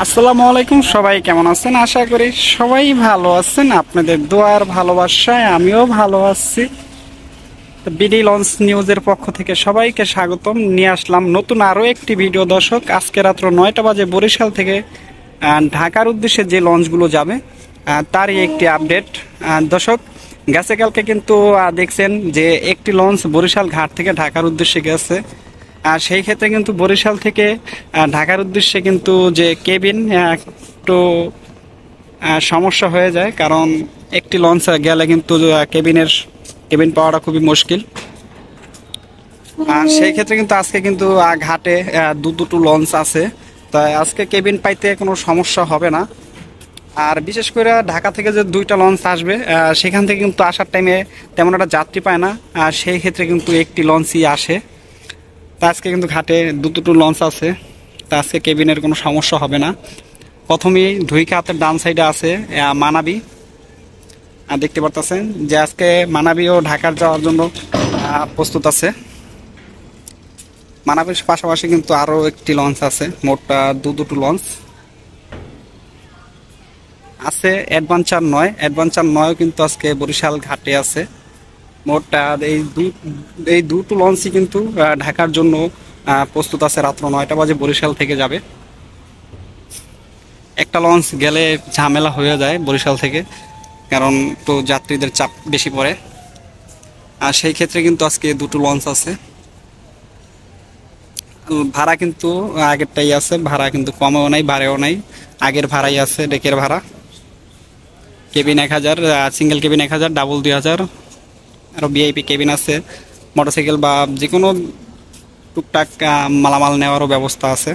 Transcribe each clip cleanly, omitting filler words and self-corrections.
আসসালামু আলাইকুম, সবাই কেমন আছেন? আশা করি সবাই ভালো আছেন। আপনাদের দোয়ার ভালোবাসায় আমিও ভালো আছি। তো বিডি লঞ্চ নিউজের পক্ষ থেকে সবাইকে স্বাগতম। নিয়ে আসলাম নতুন আরও একটি ভিডিও। দর্শক, আজকে রাত্র 9টা বাজে বরিশাল থেকে ঢাকার উদ্দেশ্যে যে লঞ্চগুলো যাবে তারই একটি আপডেট। দর্শক, গেছে কালকে কিন্তু দেখছেন যে একটি লঞ্চ বরিশাল ঘাট থেকে ঢাকার উদ্দেশ্যে গেছে। আর সেই ক্ষেত্রে কিন্তু বরিশাল থেকে ঢাকার উদ্দেশ্যে কিন্তু যে কেবিন একটু সমস্যা হয়ে যায়, কারণ একটি লঞ্চ গেলে কিন্তু কেবিন পাওয়াটা খুবই মুশকিল। আর সেই ক্ষেত্রে কিন্তু আজকে কিন্তু ঘাটে দুটো লঞ্চ আছে, তাই আজকে কেবিন পাইতে কোনো সমস্যা হবে না। আর বিশেষ করে ঢাকা থেকে যে দুইটা লঞ্চ আসবে সেখান থেকে কিন্তু আসার টাইমে তেমন একটা যাত্রী পায় না, আর সেই ক্ষেত্রে কিন্তু একটি লঞ্চই আসে। তা আজকে কিন্তু ঘাটে দুটো লঞ্চ আছে, তা আজকে কেবিনের কোনো সমস্যা হবে না। প্রথমেই ধুইখাতের ডান সাইডে আছে মানাবি, আর দেখতে পারতেছেন যে আজকে মানাবিও ঢাকার যাওয়ার জন্য প্রস্তুত আছে। মানাবির পাশাপাশি কিন্তু আরও একটি লঞ্চ আছে, মোট দুটো লঞ্চ আছে। অ্যাডভেঞ্চার 9 কিন্তু আজকে বরিশাল ঘাটে আছে। মোট এই দুটো লঞ্চই কিন্তু ঢাকার জন্য প্রস্তুত আছে। রাত্র 9টা বাজে বরিশাল থেকে যাবে। একটা লঞ্চ গেলে ঝামেলা হয়ে যায় বরিশাল থেকে, কারণ তো যাত্রীদের চাপ বেশি পড়ে। আর সেই ক্ষেত্রে কিন্তু আজকে দুটো লঞ্চ আছে। ভাড়া কিন্তু আগেরটাই আছে, ভাড়া কিন্তু কমেও নাই বাড়েও নাই, আগের ভাড়াই আছে। ডেকের ভাড়া কেবিন 1000, সিঙ্গেল কেবিন 1000, ডাবল 2000, আরও ভিআইপি কেবিন আছে। মোটরসাইকেল বা যে কোনো টুকটাক মালামাল নেওয়ারও ব্যবস্থা আছে।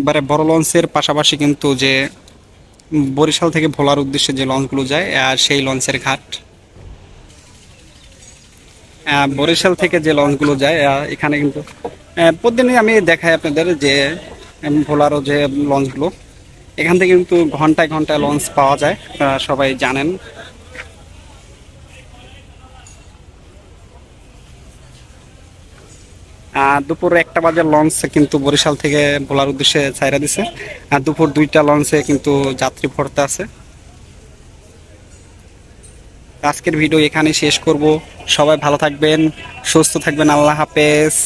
এবারে বড় লঞ্চের পাশাপাশি কিন্তু যে বরিশাল থেকে ভোলার উদ্দেশ্যে যে লঞ্চগুলো যায় সেই লঞ্চের ঘাট। বরিশাল থেকে যে লঞ্চগুলো যায় এখানে কিন্তু প্রতিদিনই আমি দেখাই আপনাদের যে ভোলারও যে লঞ্চগুলো, এখান থেকে কিন্তু ঘন্টায় ঘন্টায় লঞ্চ পাওয়া যায়, সবাই জানেন। দুপুর 1টা বাজে লঞ্চ কিন্তু বরিশাল থেকে ভোলার উদ্দেশ্যে ছাইরা দিছে, আর দুপুর 2টা লঞ্চে কিন্তু যাত্রী ভরতে আছে। আজকের ভিডিও এখানে শেষ করব। সবাই ভালো থাকবেন, সুস্থ থাকবেন। আল্লাহ হাফেজ।